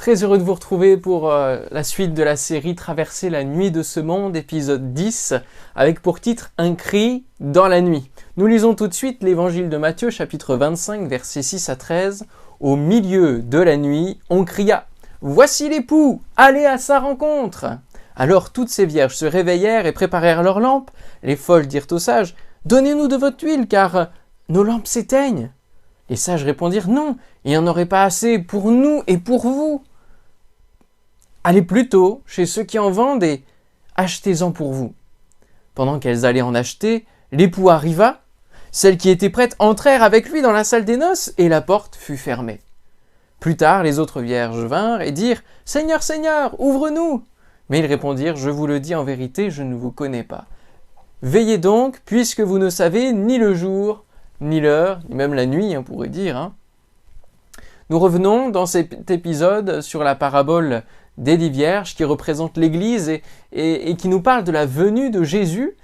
Très heureux de vous retrouver pour la suite de la série Traverser la nuit de ce monde, épisode 10, avec pour titre Un cri dans la nuit. Nous lisons tout de suite l'évangile de Matthieu, chapitre 25, versets 6 à 13. Au milieu de la nuit, on cria « Voici l'époux, allez à sa rencontre !» Alors toutes ces vierges se réveillèrent et préparèrent leurs lampes. Les folles dirent aux sages « Donnez-nous de votre huile, car nos lampes s'éteignent. » Les sages répondirent « Non, il n'y en aurait pas assez pour nous et pour vous. Allez plutôt chez ceux qui en vendent et achetez-en pour vous. » Pendant qu'elles allaient en acheter, l'époux arriva. Celles qui étaient prêtes entrèrent avec lui dans la salle des noces et la porte fut fermée. Plus tard, les autres vierges vinrent et dirent « Seigneur, Seigneur, ouvre-nous !» Mais ils répondirent « Je vous le dis en vérité, je ne vous connais pas. Veillez donc, puisque vous ne savez ni le jour, ni l'heure, ni même la nuit, on pourrait dire. Nous revenons dans cet épisode sur la parabole des 10 vierges qui représente l'Église et qui nous parle de la venue de Jésus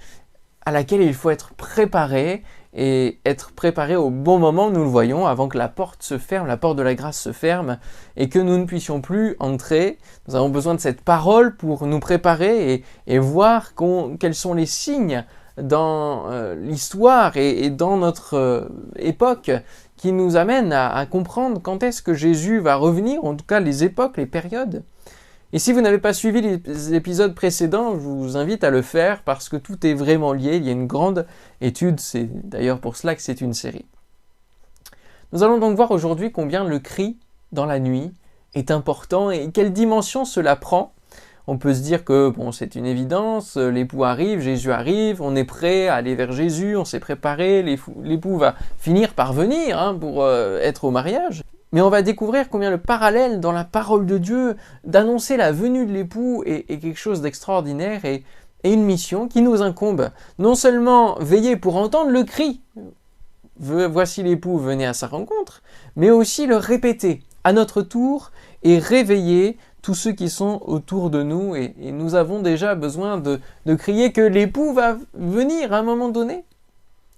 à laquelle il faut être préparé et être préparé au bon moment, nous le voyons, avant que la porte se ferme, la porte de la grâce se ferme et que nous ne puissions plus entrer. Nous avons besoin de cette parole pour nous préparer et voir quels sont les signes dans l'histoire et dans notre époque qui nous amènent à comprendre quand est-ce que Jésus va revenir, en tout cas les époques, les périodes. Et si vous n'avez pas suivi les épisodes précédents, je vous invite à le faire parce que tout est vraiment lié. Il y a une grande étude, c'est d'ailleurs pour cela que c'est une série. Nous allons donc voir aujourd'hui combien le cri dans la nuit est important et quelle dimension cela prend. On peut se dire que c'est une évidence, l'époux arrive, Jésus arrive, on est prêt à aller vers Jésus, on s'est préparé, l'époux va finir par venir pour être au mariage. Mais on va découvrir combien le parallèle dans la parole de Dieu d'annoncer la venue de l'époux est quelque chose d'extraordinaire et une mission qui nous incombe. Non seulement veiller pour entendre le cri, voici l'époux, venez à sa rencontre, mais aussi le répéter à notre tour et réveiller tous ceux qui sont autour de nous. Et nous avons déjà besoin de crier que l'époux va venir à un moment donné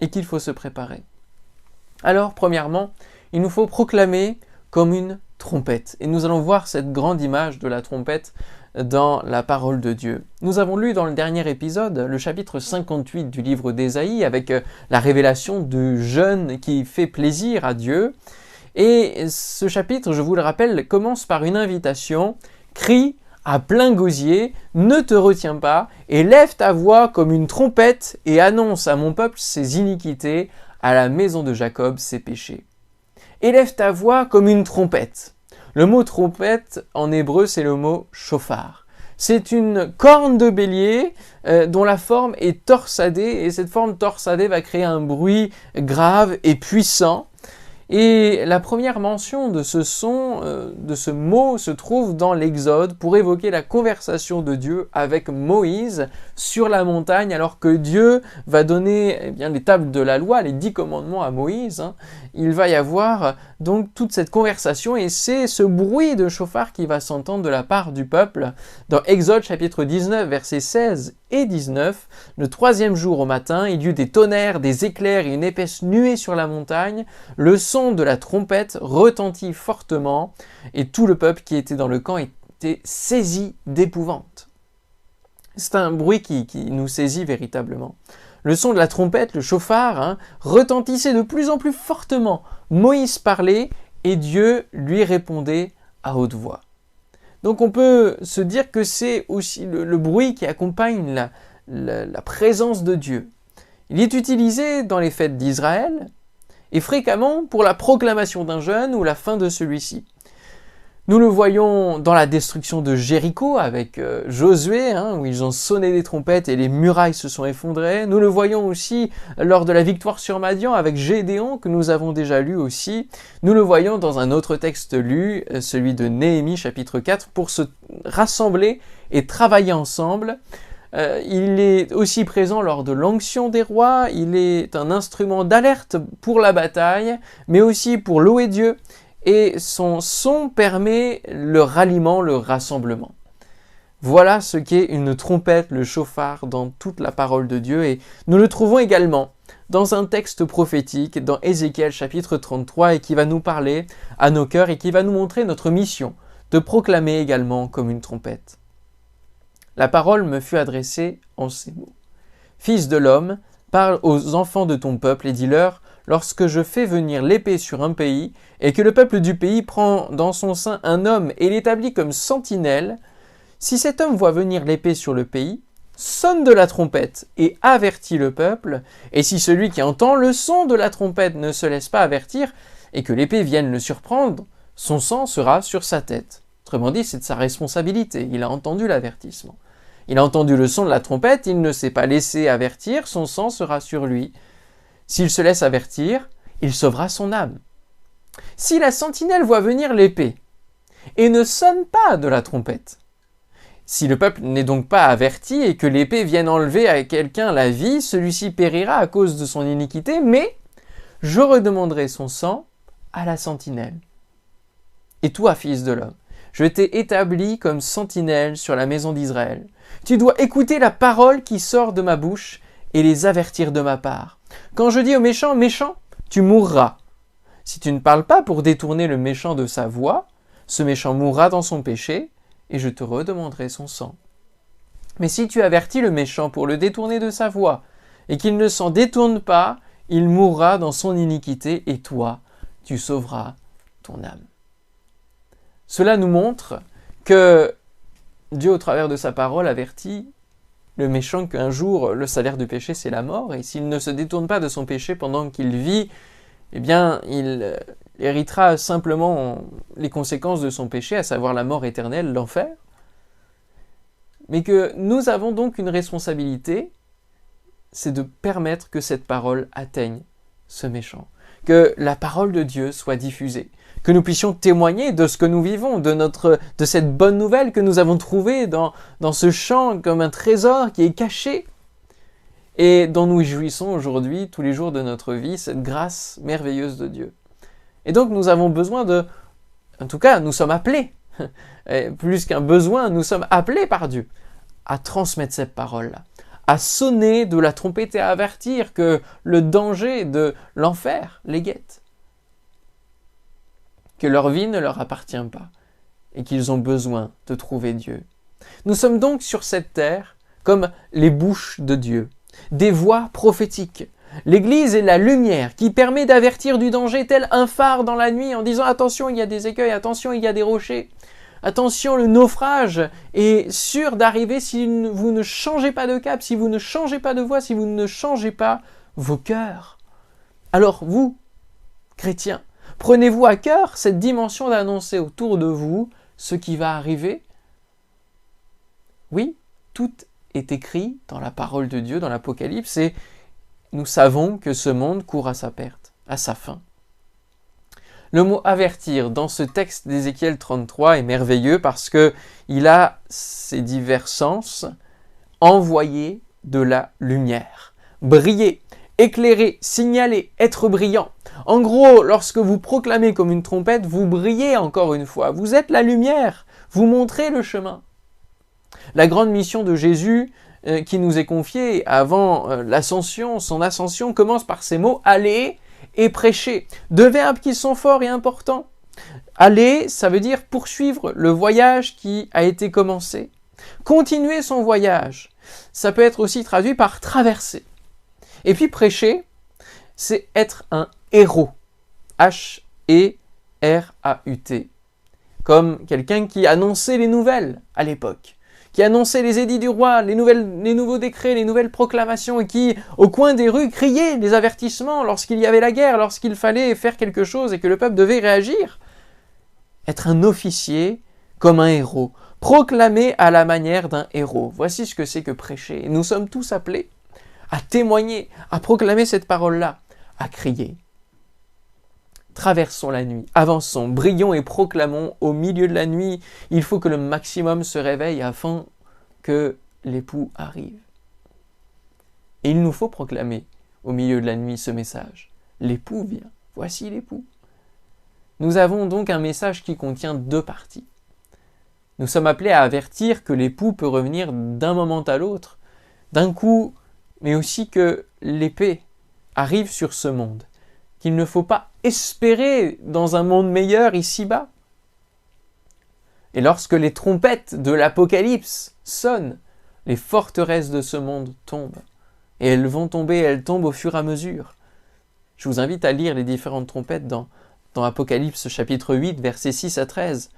et qu'il faut se préparer. Alors, premièrement, il nous faut proclamer comme une trompette. Et nous allons voir cette grande image de la trompette dans la parole de Dieu. Nous avons lu dans le dernier épisode le chapitre 58 du livre d'Ésaïe avec la révélation du jeûne qui fait plaisir à Dieu. Et ce chapitre, je vous le rappelle, commence par une invitation. Crie à plein gosier, ne te retiens pas, et lève ta voix comme une trompette et annonce à mon peuple ses iniquités, à la maison de Jacob ses péchés. Élève ta voix comme une trompette. Le mot trompette en hébreu, c'est le mot shofar. C'est une corne de bélier dont la forme est torsadée et cette forme torsadée va créer un bruit grave et puissant. Et la première mention de ce son, de ce mot, se trouve dans l'Exode pour évoquer la conversation de Dieu avec Moïse sur la montagne, alors que Dieu va donner les tables de la loi, les 10 commandements à Moïse. Il va y avoir donc toute cette conversation et c'est ce bruit de chauffard qui va s'entendre de la part du peuple. Dans Exode chapitre 19, versets 16 et 19, le 3e jour au matin, il y eut des tonnerres, des éclairs et une épaisse nuée sur la montagne. Le son de la trompette retentit fortement et tout le peuple qui était dans le camp était saisi d'épouvante. C'est un bruit qui nous saisit véritablement. Le son de la trompette, le chauffard, retentissait de plus en plus fortement. Moïse parlait et Dieu lui répondait à haute voix. Donc on peut se dire que c'est aussi le bruit qui accompagne la présence de Dieu. Il est utilisé dans les fêtes d'Israël et fréquemment pour la proclamation d'un jeûne ou la fin de celui-ci. Nous le voyons dans la destruction de Jéricho avec Josué, où ils ont sonné des trompettes et les murailles se sont effondrées. Nous le voyons aussi lors de la victoire sur Madian avec Gédéon, que nous avons déjà lu aussi. Nous le voyons dans un autre texte lu, celui de Néhémie chapitre 4, pour se rassembler et travailler ensemble. Il est aussi présent lors de l'onction des rois, il est un instrument d'alerte pour la bataille, mais aussi pour louer Dieu. Et son son permet le ralliement, le rassemblement. Voilà ce qu'est une trompette, le chauffard dans toute la parole de Dieu. Et nous le trouvons également dans un texte prophétique, dans Ézéchiel chapitre 33, et qui va nous parler à nos cœurs et qui va nous montrer notre mission de proclamer également comme une trompette. La parole me fut adressée en ces mots. Fils de l'homme, parle aux enfants de ton peuple et dis-leur, lorsque je fais venir l'épée sur un pays, et que le peuple du pays prend dans son sein un homme et l'établit comme sentinelle, si cet homme voit venir l'épée sur le pays, sonne de la trompette et avertit le peuple, et si celui qui entend le son de la trompette ne se laisse pas avertir, et que l'épée vienne le surprendre, son sang sera sur sa tête. Autrement dit, c'est de sa responsabilité, il a entendu l'avertissement. Il a entendu le son de la trompette, il ne s'est pas laissé avertir, son sang sera sur lui. S'il se laisse avertir, il sauvera son âme. Si la sentinelle voit venir l'épée et ne sonne pas de la trompette, si le peuple n'est donc pas averti et que l'épée vienne enlever à quelqu'un la vie, celui-ci périra à cause de son iniquité, mais je redemanderai son sang à la sentinelle. Et toi, fils de l'homme, je t'ai établi comme sentinelle sur la maison d'Israël. Tu dois écouter la parole qui sort de ma bouche et les avertir de ma part. Quand je dis au méchant, méchant, tu mourras. Si tu ne parles pas pour détourner le méchant de sa voie, ce méchant mourra dans son péché, et je te redemanderai son sang. Mais si tu avertis le méchant pour le détourner de sa voie, et qu'il ne s'en détourne pas, il mourra dans son iniquité, et toi, tu sauveras ton âme. Cela nous montre que Dieu, au travers de sa parole, avertit le méchant qu'un jour, le salaire du péché, c'est la mort, et s'il ne se détourne pas de son péché pendant qu'il vit, eh bien, il héritera simplement les conséquences de son péché, à savoir la mort éternelle, l'enfer. Mais que nous avons donc une responsabilité, c'est de permettre que cette parole atteigne ce méchant, que la parole de Dieu soit diffusée, que nous puissions témoigner de ce que nous vivons, de cette bonne nouvelle que nous avons trouvée dans ce champ comme un trésor qui est caché et dont nous jouissons aujourd'hui, tous les jours de notre vie, cette grâce merveilleuse de Dieu. Et donc nous avons besoin en tout cas, nous sommes appelés, et plus qu'un besoin, nous sommes appelés par Dieu à transmettre cette parole-là, à sonner de la trompette et à avertir que le danger de l'enfer les guette, que leur vie ne leur appartient pas et qu'ils ont besoin de trouver Dieu. Nous sommes donc sur cette terre comme les bouches de Dieu, des voix prophétiques. L'Église est la lumière qui permet d'avertir du danger tel un phare dans la nuit en disant « Attention, il y a des écueils, attention, il y a des rochers. Attention, le naufrage est sûr d'arriver si vous ne changez pas de cap, si vous ne changez pas de voie, si vous ne changez pas vos cœurs. » Alors vous, chrétiens, prenez-vous à cœur cette dimension d'annoncer autour de vous ce qui va arriver? Oui, tout est écrit dans la parole de Dieu, dans l'Apocalypse, et nous savons que ce monde court à sa perte, à sa fin. Le mot « avertir » dans ce texte d'Ézéchiel 33 est merveilleux parce qu'il a ses divers sens. Envoyer de la lumière, briller, éclairer, signaler, être brillant. En gros, lorsque vous proclamez comme une trompette, vous brillez encore une fois. Vous êtes la lumière, vous montrez le chemin. La grande mission de Jésus qui nous est confiée avant l'ascension, son ascension, commence par ces mots « aller » et prêcher. Deux verbes qui sont forts et importants. Aller, ça veut dire poursuivre le voyage qui a été commencé. Continuer son voyage, ça peut être aussi traduit par traverser. Et puis prêcher, c'est être un héros. H-E-R-A-U-T. Comme quelqu'un qui annonçait les nouvelles à l'époque, qui annonçait les édits du roi, les nouveaux décrets, les nouvelles proclamations, et qui, au coin des rues, criait les avertissements lorsqu'il y avait la guerre, lorsqu'il fallait faire quelque chose et que le peuple devait réagir. Être un officier comme un héros, proclamer à la manière d'un héros. Voici ce que c'est que prêcher. Et nous sommes tous appelés à témoigner, à proclamer cette parole-là, à crier. Traversons la nuit, avançons, brillons et proclamons au milieu de la nuit. Il faut que le maximum se réveille afin que l'époux arrive. Et il nous faut proclamer au milieu de la nuit ce message. L'époux vient, voici l'époux. Nous avons donc un message qui contient deux parties. Nous sommes appelés à avertir que l'époux peut revenir d'un moment à l'autre, d'un coup, mais aussi que l'épée arrive sur ce monde, qu'il ne faut pas espérer dans un monde meilleur ici-bas. Et lorsque les trompettes de l'Apocalypse sonnent, les forteresses de ce monde tombent. Et elles vont tomber, elles tombent au fur et à mesure. Je vous invite à lire les différentes trompettes dans Apocalypse chapitre 8, versets 6 à 13.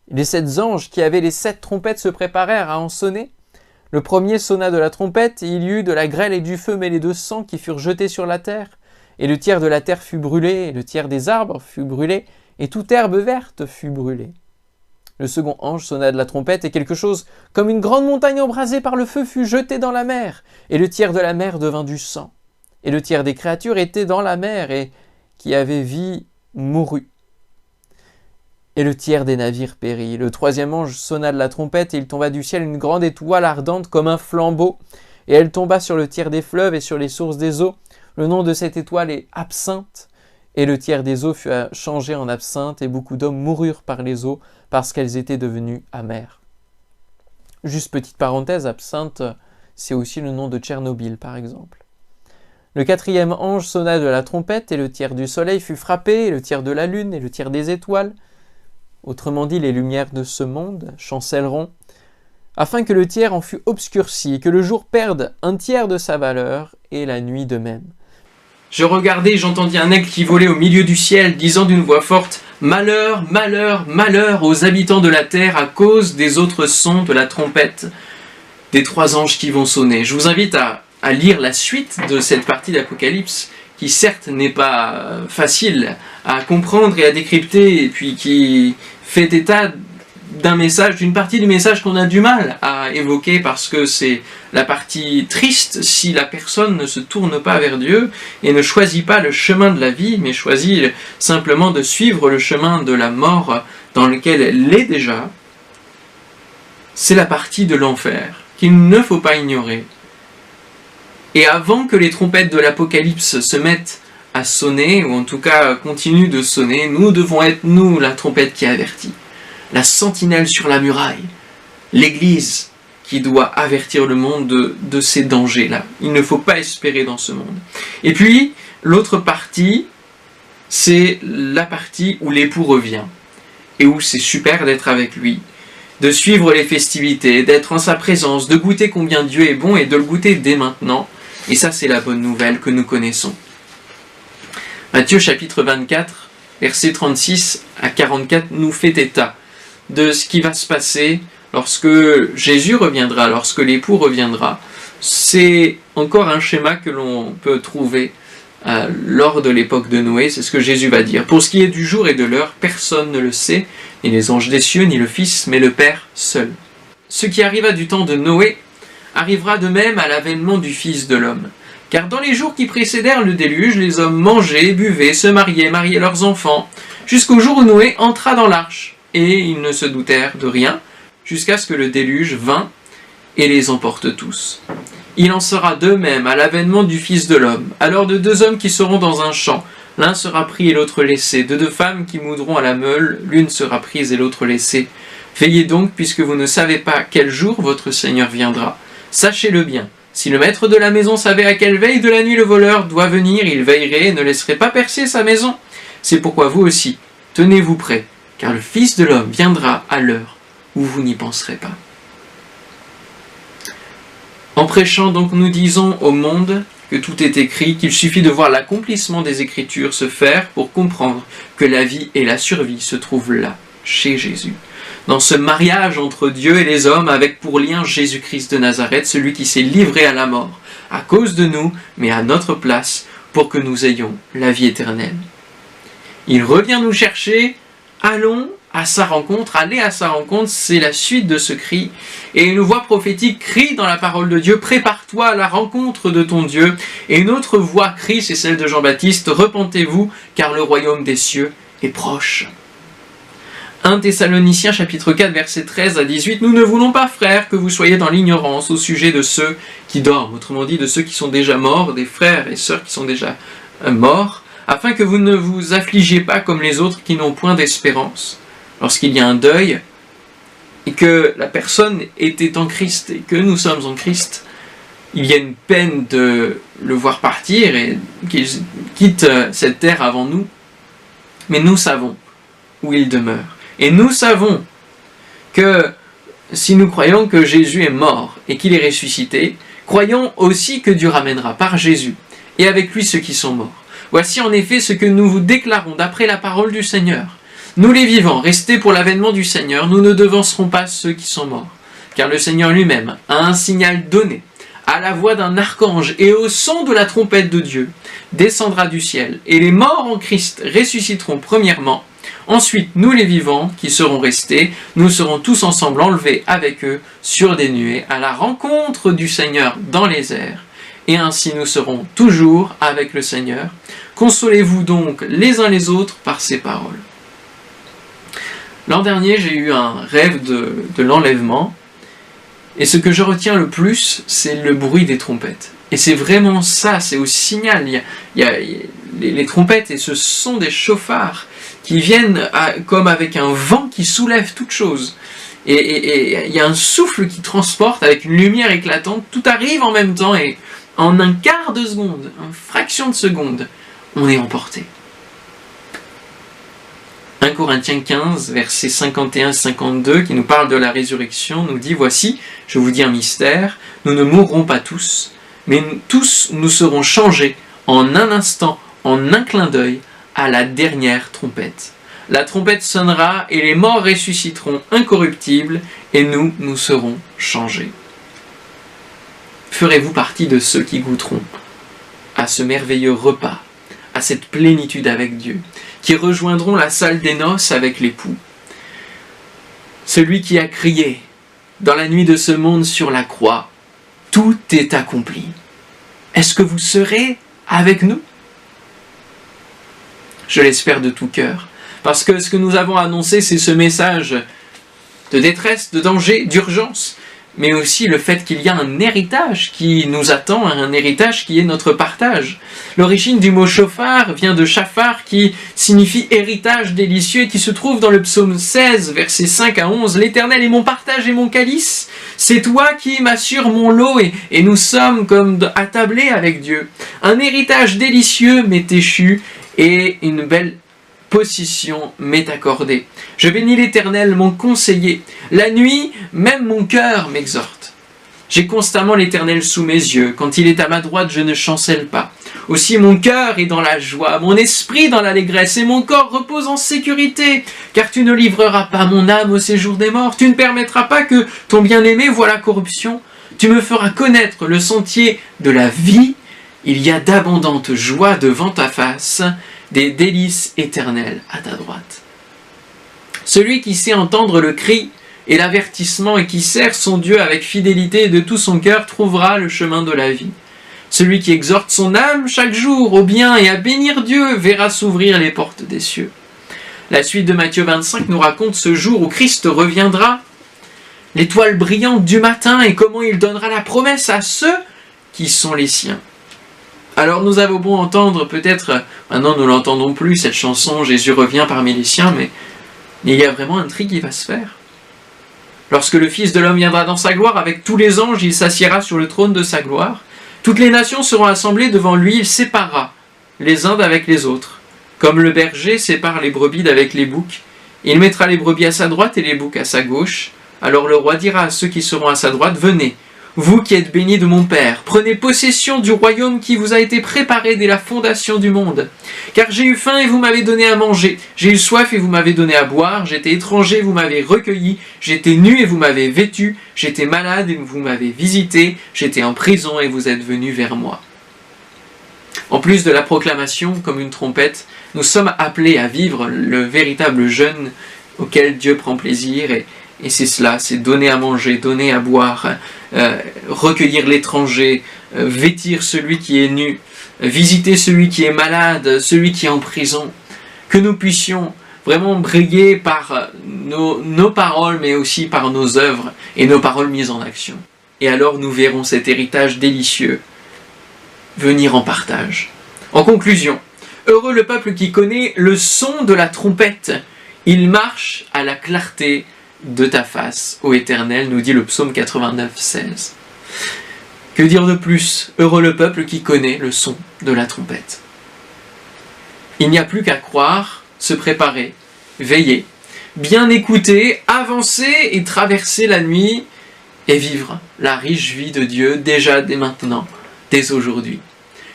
Les 7 anges qui avaient les 7 trompettes se préparèrent à en sonner. Le premier sonna de la trompette, et il y eut de la grêle et du feu mêlés de sang qui furent jetés sur la terre. Et le tiers de la terre fut brûlé, et le tiers des arbres fut brûlé, et toute herbe verte fut brûlée. Le second ange sonna de la trompette, et quelque chose comme une grande montagne embrasée par le feu fut jeté dans la mer, et le tiers de la mer devint du sang. Et le tiers des créatures étaient dans la mer, et qui avaient vie mourut. Et le tiers des navires périt. Le troisième ange sonna de la trompette, et il tomba du ciel une grande étoile ardente comme un flambeau, et elle tomba sur le tiers des fleuves et sur les sources des eaux. Le nom de cette étoile est Absinthe, et le tiers des eaux fut changé en absinthe, et beaucoup d'hommes moururent par les eaux, parce qu'elles étaient devenues amères. Juste petite parenthèse, Absinthe, c'est aussi le nom de Tchernobyl, par exemple. Le quatrième ange sonna de la trompette, et le tiers du soleil fut frappé, et le tiers de la lune, et le tiers des étoiles. Autrement dit, les lumières de ce monde chancelleront, afin que le tiers en fût obscurci, et que le jour perde un tiers de sa valeur, et la nuit de même. Je regardai et j'entendis un aigle qui volait au milieu du ciel, disant d'une voix forte « Malheur, malheur, malheur aux habitants de la terre à cause des autres sons de la trompette des 3 anges qui vont sonner. » Je vous invite à lire la suite de cette partie d'Apocalypse, qui certes n'est pas facile à comprendre et à décrypter, et puis qui fait état d'un message, d'une partie du message qu'on a du mal à évoquer parce que c'est la partie triste si la personne ne se tourne pas vers Dieu et ne choisit pas le chemin de la vie, mais choisit simplement de suivre le chemin de la mort dans lequel elle est déjà. C'est la partie de l'enfer qu'il ne faut pas ignorer. Et avant que les trompettes de l'Apocalypse se mettent à sonner, ou en tout cas continuent de sonner, nous devons être, nous, la trompette qui avertit. La sentinelle sur la muraille, l'Église qui doit avertir le monde de ces dangers-là. Il ne faut pas espérer dans ce monde. Et puis, l'autre partie, c'est la partie où l'époux revient, et où c'est super d'être avec lui, de suivre les festivités, d'être en sa présence, de goûter combien Dieu est bon, et de le goûter dès maintenant. Et ça, c'est la bonne nouvelle que nous connaissons. Matthieu chapitre 24, versets 36 à 44, nous fait état de ce qui va se passer lorsque Jésus reviendra, lorsque l'époux reviendra. C'est encore un schéma que l'on peut trouver lors de l'époque de Noé, c'est ce que Jésus va dire. Pour ce qui est du jour et de l'heure, personne ne le sait, ni les anges des cieux, ni le Fils, mais le Père seul. Ce qui arriva du temps de Noé arrivera de même à l'avènement du Fils de l'homme. Car dans les jours qui précédèrent le déluge, les hommes mangeaient, buvaient, se mariaient leurs enfants, jusqu'au jour où Noé entra dans l'arche. Et ils ne se doutèrent de rien, jusqu'à ce que le déluge vînt et les emporte tous. Il en sera de même à l'avènement du Fils de l'homme. Alors de 2 hommes qui seront dans un champ, l'un sera pris et l'autre laissé. De 2 femmes qui moudront à la meule, l'une sera prise et l'autre laissée. Veillez donc, puisque vous ne savez pas quel jour votre Seigneur viendra. Sachez-le bien, si le maître de la maison savait à quelle veille de la nuit le voleur doit venir, il veillerait et ne laisserait pas percer sa maison. C'est pourquoi vous aussi, tenez-vous prêts, car le Fils de l'homme viendra à l'heure où vous n'y penserez pas. En prêchant donc, nous disons au monde que tout est écrit, qu'il suffit de voir l'accomplissement des Écritures se faire pour comprendre que la vie et la survie se trouvent là, chez Jésus. Dans ce mariage entre Dieu et les hommes, avec pour lien Jésus-Christ de Nazareth, celui qui s'est livré à la mort, à cause de nous, mais à notre place, pour que nous ayons la vie éternelle. Il revient nous chercher, allons à sa rencontre, aller à sa rencontre, c'est la suite de ce cri. Et une voix prophétique crie dans la parole de Dieu, prépare-toi à la rencontre de ton Dieu. Et une autre voix crie, c'est celle de Jean-Baptiste, repentez-vous, car le royaume des cieux est proche. 1 Thessaloniciens chapitre 4 verset 13 à 18, nous ne voulons pas, frères, que vous soyez dans l'ignorance au sujet de ceux qui dorment, autrement dit de ceux qui sont déjà morts, des frères et sœurs qui sont déjà morts, afin que vous ne vous affligiez pas comme les autres qui n'ont point d'espérance. Lorsqu'il y a un deuil, et que la personne était en Christ, et que nous sommes en Christ, il y a une peine de le voir partir, et qu'il quitte cette terre avant nous, mais nous savons où il demeure. Et nous savons que si nous croyons que Jésus est mort et qu'il est ressuscité, croyons aussi que Dieu ramènera par Jésus et avec lui ceux qui sont morts. Voici en effet ce que nous vous déclarons d'après la parole du Seigneur. Nous les vivants, restés pour l'avènement du Seigneur, nous ne devancerons pas ceux qui sont morts. Car le Seigneur lui-même a un signal donné, à la voix d'un archange et au son de la trompette de Dieu, descendra du ciel, et les morts en Christ ressusciteront premièrement. Ensuite, nous les vivants, qui serons restés, nous serons tous ensemble enlevés avec eux sur des nuées, à la rencontre du Seigneur dans les airs. Et ainsi nous serons toujours avec le Seigneur. Consolez-vous donc les uns les autres par ces paroles. L'an dernier, j'ai eu un rêve de l'enlèvement. Et ce que je retiens le plus, c'est le bruit des trompettes. Et c'est vraiment ça, c'est au signal. Il y a les trompettes, et ce sont des chauffards qui viennent comme avec un vent qui soulève toute chose. Et il y a un souffle qui transporte avec une lumière éclatante. Tout arrive en même temps et en un quart de seconde, une fraction de seconde, on est emporté. 1 Corinthiens 15, versets 51-52, qui nous parle de la résurrection, nous dit « Voici, je vous dis un mystère, nous ne mourrons pas tous, mais tous nous serons changés en un instant, en un clin d'œil, à la dernière trompette. La trompette sonnera et les morts ressusciteront incorruptibles, et nous serons changés. » Ferez-vous partie de ceux qui goûteront à ce merveilleux repas, à cette plénitude avec Dieu, qui rejoindront la salle des noces avec l'époux? Celui qui a crié dans la nuit de ce monde sur la croix, « Tout est accompli ». Est-ce que vous serez avec nous? Je l'espère de tout cœur, parce que ce que nous avons annoncé, c'est ce message de détresse, de danger, d'urgence, mais aussi le fait qu'il y a un héritage qui nous attend, un héritage qui est notre partage. L'origine du mot chauffard vient de chafar, qui signifie héritage délicieux, et qui se trouve dans le psaume 16, versets 5 à 11. « L'Éternel est mon partage et mon calice, c'est toi qui m'assures mon lot, et nous sommes comme attablés avec Dieu. Un héritage délicieux m'est échu, et une belle position m'est accordée. Je bénis l'Éternel, mon conseiller. La nuit, même mon cœur m'exhorte. J'ai constamment l'Éternel sous mes yeux. Quand il est à ma droite, je ne chancelle pas. Aussi mon cœur est dans la joie, mon esprit dans l'allégresse, et mon corps repose en sécurité. Car tu ne livreras pas mon âme au séjour des morts. Tu ne permettras pas que ton bien-aimé voie la corruption. Tu me feras connaître le sentier de la vie. Il y a d'abondantes joies devant ta face, des délices éternelles à ta droite. Celui qui sait entendre le cri et l'avertissement et qui sert son Dieu avec fidélité et de tout son cœur trouvera le chemin de la vie. Celui qui exhorte son âme chaque jour au bien et à bénir Dieu verra s'ouvrir les portes des cieux. La suite de Matthieu 25 nous raconte ce jour où Christ reviendra, l'étoile brillante du matin, et comment il donnera la promesse à ceux qui sont les siens. Alors nous avons beau entendre, peut-être, maintenant nous l'entendons plus, cette chanson « Jésus revient parmi les siens », mais il y a vraiment un tri qui va se faire. Lorsque le Fils de l'homme viendra dans sa gloire, avec tous les anges, il s'assiera sur le trône de sa gloire. Toutes les nations seront assemblées devant lui, il séparera les uns d'avec les autres. Comme le berger sépare les brebis d'avec les boucs, il mettra les brebis à sa droite et les boucs à sa gauche. Alors le roi dira à ceux qui seront à sa droite « Venez, vous qui êtes bénis de mon Père, prenez possession du royaume qui vous a été préparé dès la fondation du monde. Car j'ai eu faim et vous m'avez donné à manger, j'ai eu soif et vous m'avez donné à boire, j'étais étranger et vous m'avez recueilli, j'étais nu et vous m'avez vêtu, j'étais malade et vous m'avez visité, j'étais en prison et vous êtes venus vers moi. » En plus de la proclamation comme une trompette, nous sommes appelés à vivre le véritable jeûne auquel Dieu prend plaisir, et c'est cela, c'est donner à manger, donner à boire, recueillir l'étranger, vêtir celui qui est nu, visiter celui qui est malade, celui qui est en prison. Que nous puissions vraiment briller par nos paroles, mais aussi par nos œuvres et nos paroles mises en action. Et alors nous verrons cet héritage délicieux venir en partage. En conclusion, heureux le peuple qui connaît le son de la trompette. Il marche à la clarté de ta face, ô Éternel, nous dit le psaume 89, 16. Que dire de plus? Heureux le peuple qui connaît le son de la trompette. Il n'y a plus qu'à croire, se préparer, veiller, bien écouter, avancer et traverser la nuit et vivre la riche vie de Dieu déjà dès maintenant, dès aujourd'hui.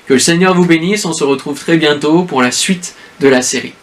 Que le Seigneur vous bénisse, on se retrouve très bientôt pour la suite de la série.